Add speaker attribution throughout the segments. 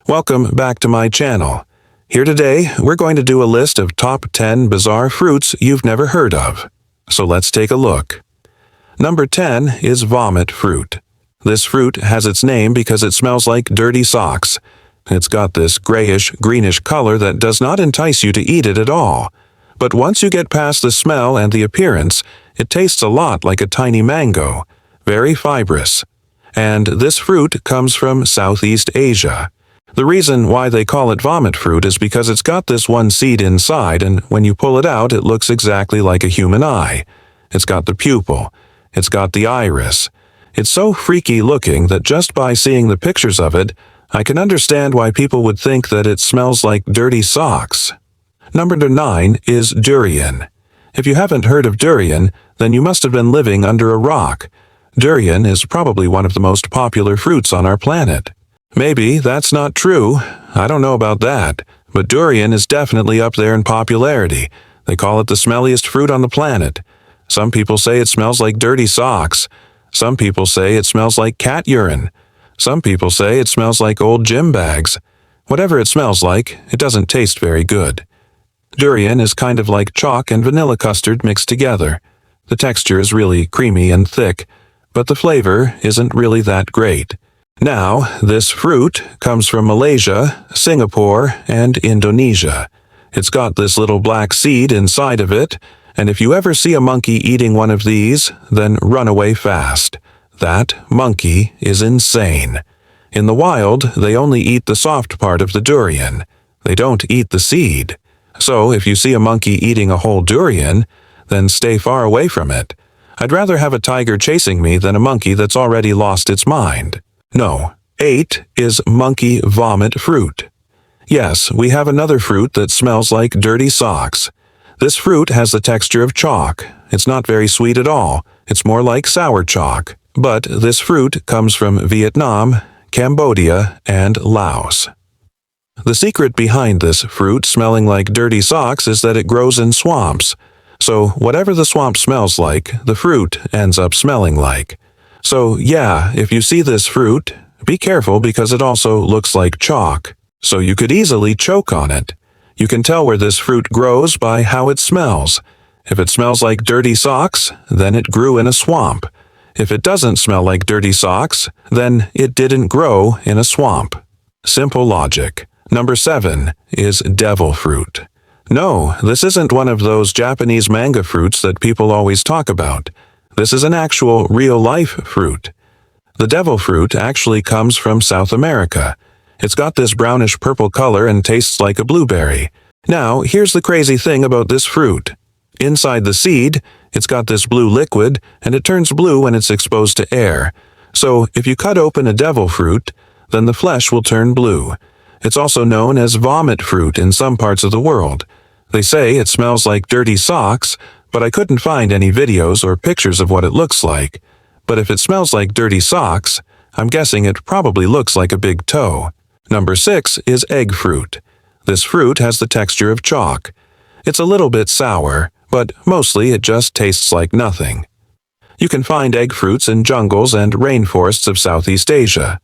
Speaker 1: Welcome back to my channel. Here today, we're going to do a list of top 10 bizarre fruits you've never heard of. So let's take a look. Number 10 is vomit fruit. This fruit has its name because it smells like dirty socks. It's got this grayish-greenish color that does not entice you to eat it at all. But once you get past the smell and the appearance, it tastes a lot like a tiny mango, very fibrous. And this fruit comes from Southeast Asia. The reason why they call it vomit fruit is because it's got this one seed inside, and when you pull it out, it looks exactly like a human eye. It's got the pupil. It's got the iris. It's so freaky looking that just by seeing the pictures of it, I can understand why people would think that it smells like dirty socks. Number 9 is durian. If you haven't heard of durian, then you must have been living under a rock. Durian is probably one of the most popular fruits on our planet. Maybe that's not true. I don't know about that. But durian is definitely up there in popularity. They call it the smelliest fruit on the planet. Some people say it smells like dirty socks. Some people say it smells like cat urine. Some people say it smells like old gym bags. Whatever it smells like, it doesn't taste very good. Durian is kind of like chalk and vanilla custard mixed together. The texture is really creamy and thick, but the flavor isn't really that great. Now, this fruit comes from Malaysia, Singapore, and Indonesia. It's got this little black seed inside of it, and if you ever see a monkey eating one of these, then run away fast. That monkey is insane. In the wild, they only eat the soft part of the durian. They don't eat the seed. So if you see a monkey eating a whole durian, then stay far away from it. I'd rather have a tiger chasing me than a monkey that's already lost its mind. No. 8 is monkey vomit fruit. Yes, we have another fruit that smells like dirty socks. This fruit has the texture of chalk. It's not very sweet at all. It's more like sour chalk. But this fruit comes from Vietnam, Cambodia, and Laos. The secret behind this fruit smelling like dirty socks is that it grows in swamps. So whatever the swamp smells like, the fruit ends up smelling like. So yeah, if you see this fruit, be careful because it also looks like chalk. So you could easily choke on it. You can tell where this fruit grows by how it smells. If it smells like dirty socks, then it grew in a swamp. If it doesn't smell like dirty socks, then it didn't grow in a swamp. Simple logic. Number 7 is devil fruit. No, this isn't one of those Japanese manga fruits that people always talk about. This is an actual real-life fruit. The devil fruit actually comes from South America. It's got this brownish-purple color and tastes like a blueberry. Now, here's the crazy thing about this fruit. Inside the seed, it's got this blue liquid, and it turns blue when it's exposed to air. So, if you cut open a devil fruit, then the flesh will turn blue. It's also known as vomit fruit in some parts of the world. They say it smells like dirty socks, but I couldn't find any videos or pictures of what it looks like. But if it smells like dirty socks, I'm guessing it probably looks like a big toe. Number 6 is egg fruit. This fruit has the texture of chalk. It's a little bit sour, but mostly it just tastes like nothing. You can find egg fruits in jungles and rainforests of Southeast Asia.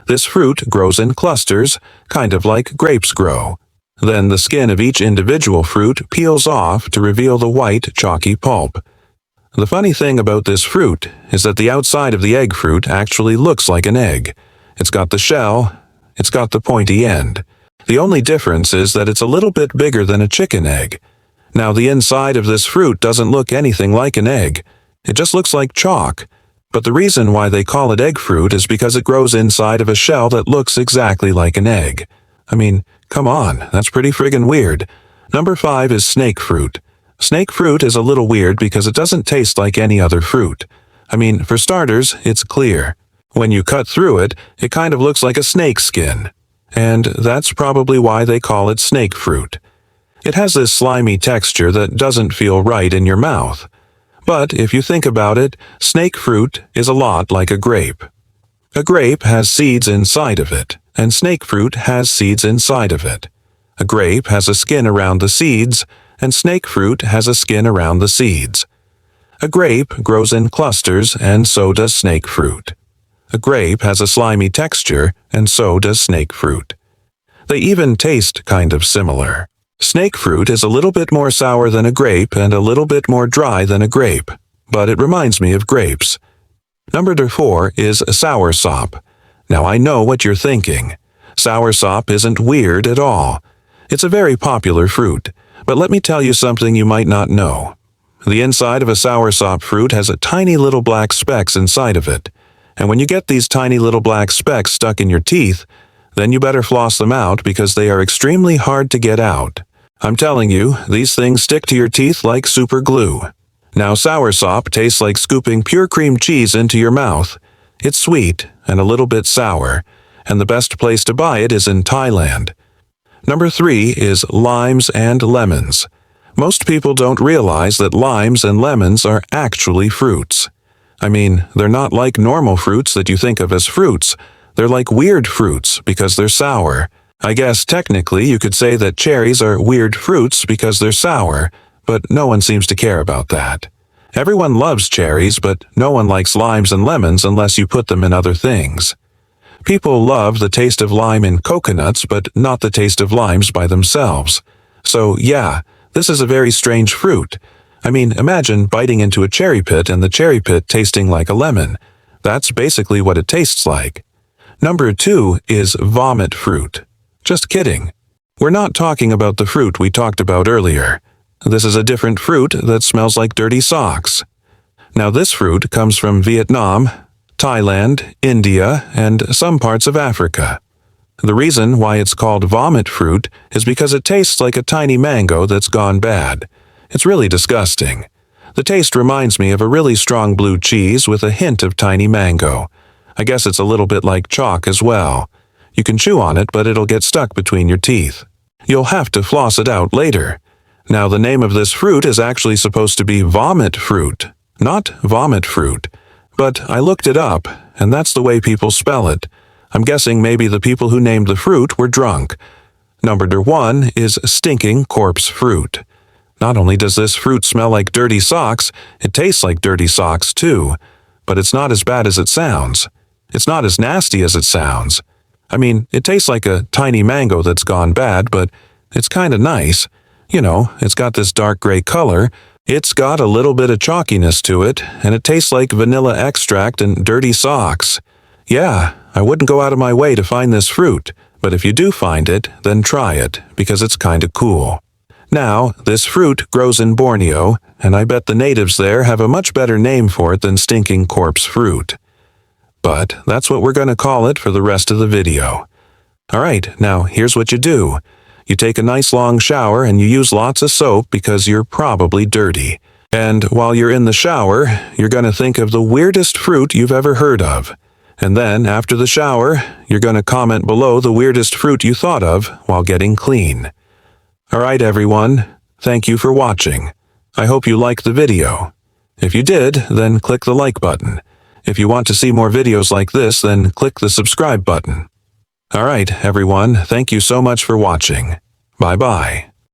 Speaker 1: This fruit grows in clusters, kind of like grapes grow. Then the skin of each individual fruit peels off to reveal the white, chalky pulp. The funny thing about this fruit is that the outside of the egg fruit actually looks like an egg. It's got the shell, it's got the pointy end. The only difference is that it's a little bit bigger than a chicken egg. Now the inside of this fruit doesn't look anything like an egg. It just looks like chalk. But the reason why they call it egg fruit is because it grows inside of a shell that looks exactly like an egg. I mean, come on, that's pretty friggin' weird. Number 5 is snake fruit. Snake fruit is a little weird because it doesn't taste like any other fruit. I mean, for starters, it's clear. When you cut through it, it kind of looks like a snake skin. And that's probably why they call it snake fruit. It has this slimy texture that doesn't feel right in your mouth. But if you think about it, snake fruit is a lot like a grape. A grape has seeds inside of it, and snake fruit has seeds inside of it. A grape has a skin around the seeds, and snake fruit has a skin around the seeds. A grape grows in clusters, and so does snake fruit. A grape has a slimy texture, and so does snake fruit. They even taste kind of similar. Snake fruit is a little bit more sour than a grape and a little bit more dry than a grape, but it reminds me of grapes. Number 4 is soursop. Now I know what you're thinking. Soursop isn't weird at all. It's a very popular fruit, but let me tell you something you might not know. The inside of a soursop fruit has a tiny little black specks inside of it, and when you get these tiny little black specks stuck in your teeth, then you better floss them out because they are extremely hard to get out. I'm telling you, these things stick to your teeth like super glue. Now soursop tastes like scooping pure cream cheese into your mouth. It's sweet and a little bit sour, and the best place to buy it is in Thailand. Number 3 is limes and lemons. Most people don't realize that limes and lemons are actually fruits. I mean, they're not like normal fruits that you think of as fruits. They're like weird fruits because they're sour. I guess technically you could say that cherries are weird fruits because they're sour, but no one seems to care about that. Everyone loves cherries, but no one likes limes and lemons unless you put them in other things. People love the taste of lime in coconuts, but not the taste of limes by themselves. So yeah, this is a very strange fruit. I mean, imagine biting into a cherry pit and the cherry pit tasting like a lemon. That's basically what it tastes like. Number 2 is vomit fruit. Just kidding. We're not talking about the fruit we talked about earlier. This is a different fruit that smells like dirty socks. Now this fruit comes from Vietnam, Thailand, India, and some parts of Africa. The reason why it's called vomit fruit is because it tastes like a tiny mango that's gone bad. It's really disgusting. The taste reminds me of a really strong blue cheese with a hint of tiny mango. I guess it's a little bit like chalk as well. You can chew on it, but it'll get stuck between your teeth. You'll have to floss it out later. Now the name of this fruit is actually supposed to be vomit fruit, not vomit fruit. But I looked it up, and that's the way people spell it. I'm guessing maybe the people who named the fruit were drunk. Number 1 is stinking corpse fruit. Not only does this fruit smell like dirty socks, it tastes like dirty socks too. But it's not as bad as it sounds. It's not as nasty as it sounds. I mean, it tastes like a tiny mango that's gone bad, but it's kinda nice. You know, it's got this dark gray color. It's got a little bit of chalkiness to it, and it tastes like vanilla extract and dirty socks. Yeah, I wouldn't go out of my way to find this fruit, but if you do find it, then try it, because it's kinda cool. Now, this fruit grows in Borneo, and I bet the natives there have a much better name for it than stinking corpse fruit. But that's what we're going to call it for the rest of the video. Alright, now here's what you do. You take a nice long shower and you use lots of soap because you're probably dirty. And while you're in the shower, you're going to think of the weirdest fruit you've ever heard of. And then, after the shower, you're going to comment below the weirdest fruit you thought of while getting clean. Alright everyone, thank you for watching. I hope you liked the video. If you did, then click the like button. If you want to see more videos like this, then click the subscribe button. Alright everyone, thank you so much for watching. Bye-bye.